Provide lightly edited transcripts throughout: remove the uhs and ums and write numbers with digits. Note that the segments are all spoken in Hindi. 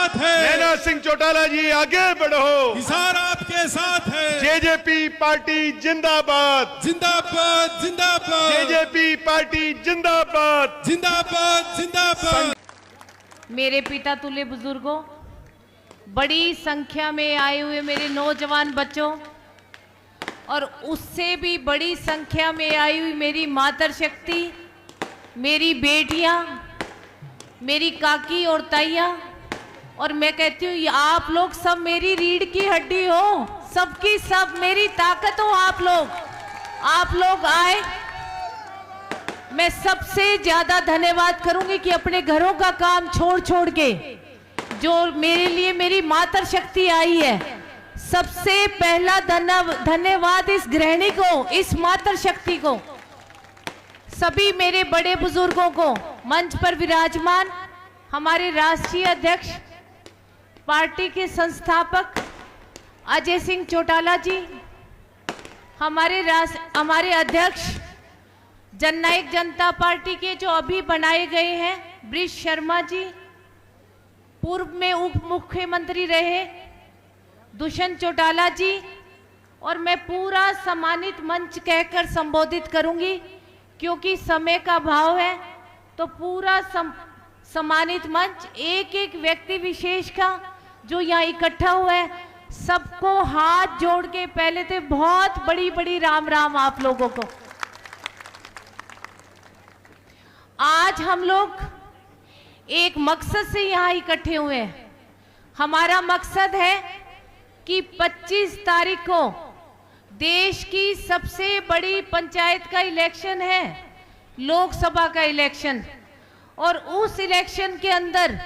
साथ है। नैना सिंह चौटाला जी आगे बढ़ो, हिसार आपके साथ है। जेजेपी पार्टी जिंदाबाद, जिंदाबाद जिंदाबाद, जेजेपी पार्टी जिंदाबाद, जिंदाबाद जिंदाबाद। मेरे पिता तुल्य बुजुर्गों, बड़ी संख्या में आए हुए मेरे नौजवान बच्चों और उससे भी बड़ी संख्या में आई हुई मेरी मातृशक्ति, मेरी बेटियां, मेरी काकी और ताइयां, और मैं कहती हूँ आप लोग सब मेरी रीढ़ की हड्डी हो, सबकी सब मेरी ताकत हो। आप लोग आए। मैं सबसे ज्यादा धन्यवाद करूंगी कि अपने घरों का काम छोड़ के जो मेरे लिए मेरी मातृशक्ति आई है, सबसे पहला धन्यवाद इस गृहिणी को, इस मातृशक्ति को, सभी मेरे बड़े बुजुर्गों को, मंच पर विराजमान हमारे राष्ट्रीय अध्यक्ष, पार्टी के संस्थापक अजय सिंह चौटाला जी, हमारे अध्यक्ष जननायक जनता पार्टी के जो अभी बनाए गए हैं ब्रिज शर्मा जी, पूर्व में उप मुख्यमंत्री रहे दुष्यंत चौटाला जी, और मैं पूरा सम्मानित मंच कहकर संबोधित करूंगी क्योंकि समय का भाव है। तो पूरा सम्मानित मंच एक एक व्यक्ति विशेष का जो यहाँ इकट्ठा हुआ है, सबको हाथ जोड़ के पहले तो बहुत बड़ी बड़ी राम राम आप लोगों को। आज हम लोग एक मकसद से यहाँ इकट्ठे हुए हैं। हमारा मकसद है कि 25 तारीख को देश की सबसे बड़ी पंचायत का इलेक्शन है, लोकसभा का इलेक्शन, और उस इलेक्शन के अंदर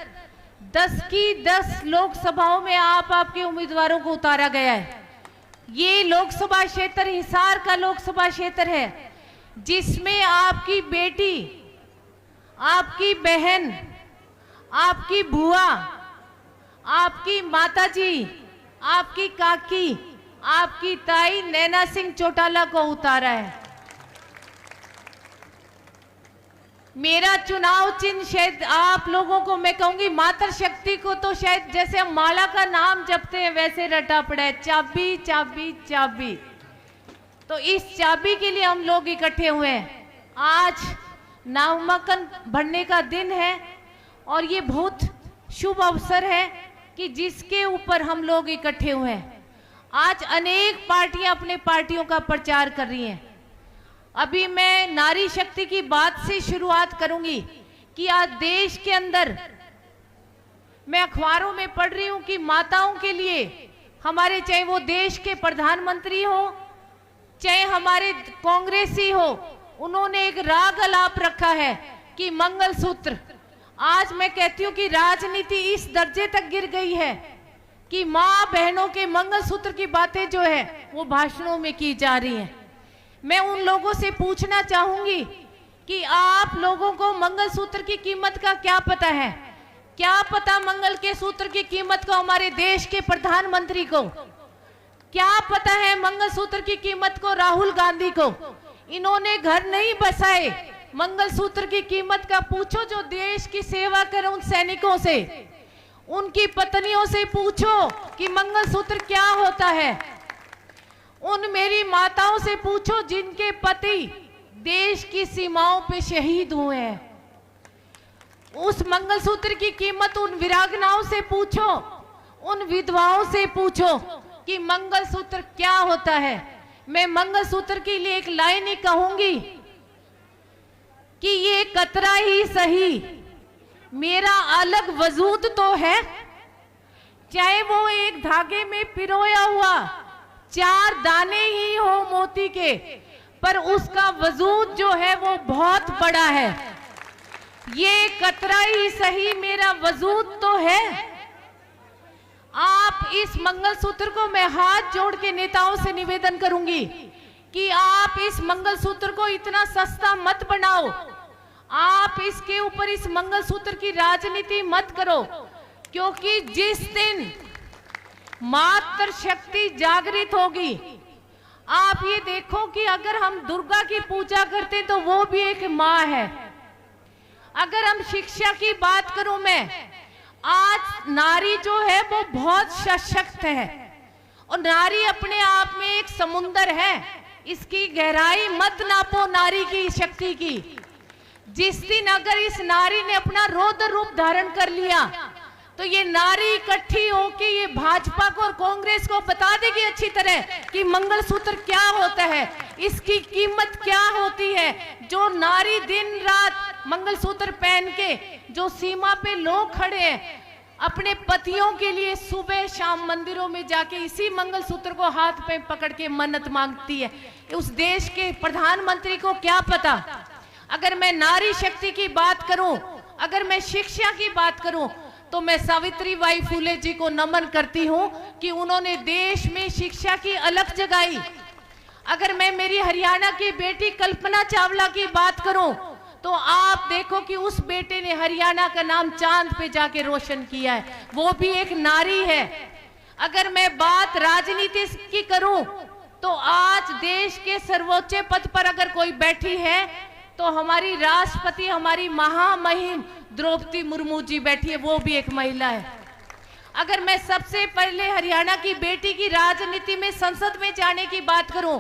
10 की 10 लोकसभाओं में आपके उम्मीदवारों को उतारा गया है। ये लोकसभा क्षेत्र हिसार का लोकसभा क्षेत्र है जिसमें आपकी बेटी, आपकी बहन, आपकी बुआ, आपकी माताजी, आपकी काकी, आपकी ताई नैना सिंह चौटाला को उतारा है। मेरा चुनाव चिन्ह शायद आप लोगों को मैं कहूंगी मातृशक्ति को तो शायद जैसे हम माला का नाम जपते हैं वैसे रटा पड़ा है, चाबी चाबी चाबी। तो इस चाबी के लिए हम लोग इकट्ठे हुए हैं। आज नामांकन भरने का दिन है और ये बहुत शुभ अवसर है कि जिसके ऊपर हम लोग इकट्ठे हुए हैं। आज अनेक पार्टियां अपने पार्टियों का प्रचार कर रही हैं। अभी मैं नारी शक्ति की बात से शुरुआत करूंगी कि आज देश के अंदर मैं अखबारों में पढ़ रही हूं कि माताओं के लिए हमारे, चाहे वो देश के प्रधानमंत्री हो, चाहे हमारे कांग्रेसी हो, उन्होंने एक राग अलाप रखा है कि मंगलसूत्र। आज मैं कहती हूं कि राजनीति इस दर्जे तक गिर गई है कि मां बहनों के मंगलसूत्र की बातें जो है वो भाषणों में की जा रही हैं। मैं उन लोगों से पूछना चाहूंगी कि आप लोगों को मंगलसूत्र की कीमत का क्या पता है? क्या पता मंगल के सूत्र की कीमत को हमारे देश के प्रधानमंत्री को? क्या पता है मंगलसूत्र की कीमत को राहुल गांधी को? इन्होंने घर नहीं बसाए, मंगलसूत्र की कीमत का पूछो जो देश की सेवा करें उन सैनिकों से, उनकी पत्नियों से पूछो कि मंगलसूत्र क्या होता है। उन मेरी माताओं से पूछो जिनके पति देश की सीमाओं पे शहीद हुए हैं। उस मंगलसूत्र की कीमत उन वीरांगनाओं से पूछो, उन विधवाओं से पूछो कि मंगलसूत्र क्या होता है। मैं मंगलसूत्र के लिए एक लाइन ही कहूंगी कि ये कतरा ही सही, मेरा अलग वजूद तो है, चाहे वो एक धागे में पिरोया हुआ 4 दाने ही हो मोती के, पर उसका वजूद जो है वो बहुत बड़ा है। ये कतरा ही सही, मेरा वजूद तो है। आप इस मंगलसूत्र को, मैं हाथ जोड़ के नेताओं से निवेदन करूंगी कि आप इस मंगलसूत्र को इतना सस्ता मत बनाओ, आप इसके ऊपर इस मंगलसूत्र की राजनीति मत करो, क्योंकि जिस दिन मातृशक्ति जागृत होगी, आप ये देखो कि अगर हम दुर्गा की पूजा करते तो वो भी एक माँ है। अगर हम शिक्षा की बात करूं मैं, आज नारी जो है वो बहुत सशक्त है और नारी अपने आप में एक समुंदर है। इसकी गहराई मत नापो नारी की शक्ति की। जिस दिन अगर इस नारी ने अपना रौद्र रूप धारण कर लिया तो ये नारी इकट्ठी होके ये भाजपा को और कांग्रेस को बता देगी अच्छी तरह कि मंगलसूत्र क्या होता है, इसकी कीमत क्या होती है। जो नारी दिन रात मंगलसूत्र पहन के जो सीमा पे लोग खड़े हैं अपने पतियों के लिए सुबह शाम मंदिरों में जाके इसी मंगलसूत्र को हाथ पे पकड़ के मन्नत मांगती है, उस देश के प्रधानमंत्री को क्या पता। अगर मैं नारी शक्ति की बात करूं, अगर मैं शिक्षा की बात करूं तो मैं सावित्रीबाई फुले जी को नमन करती हूं कि उन्होंने देश में शिक्षा की अलख जगाई। अगर मैं मेरी हरियाणा की बेटी कल्पना चावला की बात करूं तो आप देखो कि उस बेटे ने हरियाणा का नाम चांद पे जाके रोशन किया है, वो भी एक नारी है। अगर मैं बात राजनीति की करूं तो आज देश के सर्वोच्च पद पर अगर कोई बैठी है तो हमारी राष्ट्रपति, हमारी महामहिम द्रौपदी मुर्मू जी बैठी है, वो भी एक महिला है। अगर मैं सबसे पहले हरियाणा की बेटी की राजनीति में संसद में जाने की बात करूं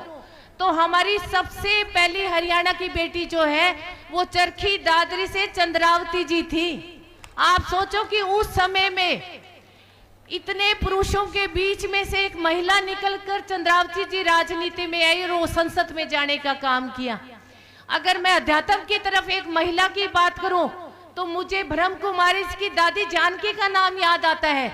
तो हमारी सबसे पहली हरियाणा की बेटी जो है वो चरखी दादरी से चंद्रावती जी थी। आप सोचो कि उस समय में इतने पुरुषों के बीच में से एक महिला निकलकर चंद्रावती जी राजनीति में आई और वो संसद में जाने का काम किया। अगर मैं अध्यात्म की तरफ एक महिला की बात करूं तो मुझे ब्रह्म कुमारी की दादी जानकी का नाम याद आता है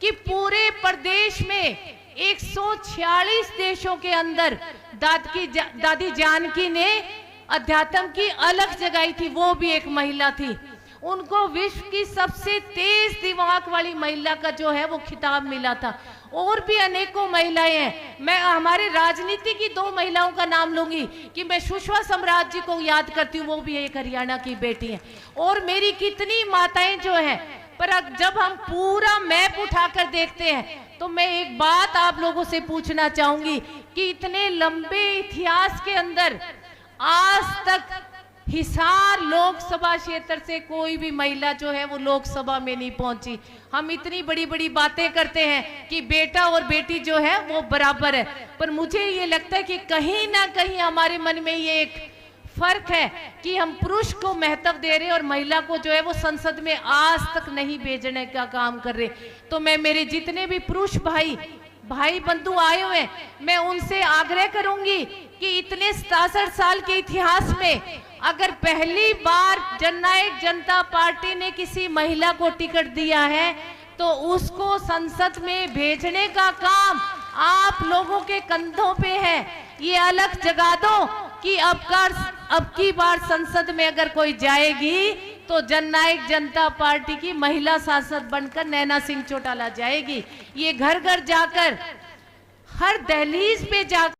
कि पूरे प्रदेश में 146 देशों के अंदर दादी जानकी ने अध्यात्म की अलख जगाई थी, वो भी एक महिला थी। उनको विश्व की सबसे तेज दिमाग वाली महिला का जो है वो खिताब मिला था। और भी अनेकों महिलाएं हैं। मैं हमारे राजनीति की 2 महिलाओं का नाम लूंगी कि मैं सुषमा स्वराज जी को याद करती हूँ, वो भी एक हरियाणा की बेटी है। और मेरी कितनी माताएं जो हैं, पर जब हम पूरा मैप उठाकर देखते हैं तो मैं एक बात आप लोगों से पूछना चाहूंगी कि इतने लंबे इतिहास के अंदर आज तक हिसार लोकसभा क्षेत्र से कोई भी महिला जो है वो लोकसभा में नहीं पहुंची। हम इतनी बड़ी बड़ी बातें करते हैं कि बेटा और बेटी जो है वो बराबर है, पर मुझे ये लगता है कि कहीं ना कहीं हमारे मन में ये एक फर्क है कि हम पुरुष को महत्व दे रहे और महिला को जो है वो संसद में आज तक नहीं भेजने का काम कर रहे। तो मैं मेरे जितने भी पुरुष भाई बंधु आए हुए हैं, मैं उनसे आग्रह करूंगी कि इतने 67 साल के इतिहास में अगर पहली बार जननायक जनता पार्टी ने किसी महिला को टिकट दिया है तो उसको संसद में भेजने का काम आप लोगों के कंधों पे है। ये अलग जगा दो कि अब की बार संसद में अगर कोई जाएगी तो जननायक जनता पार्टी की महिला सांसद बनकर नैना सिंह चौटाला जाएगी। ये घर घर जाकर, हर दहलीज पे जाकर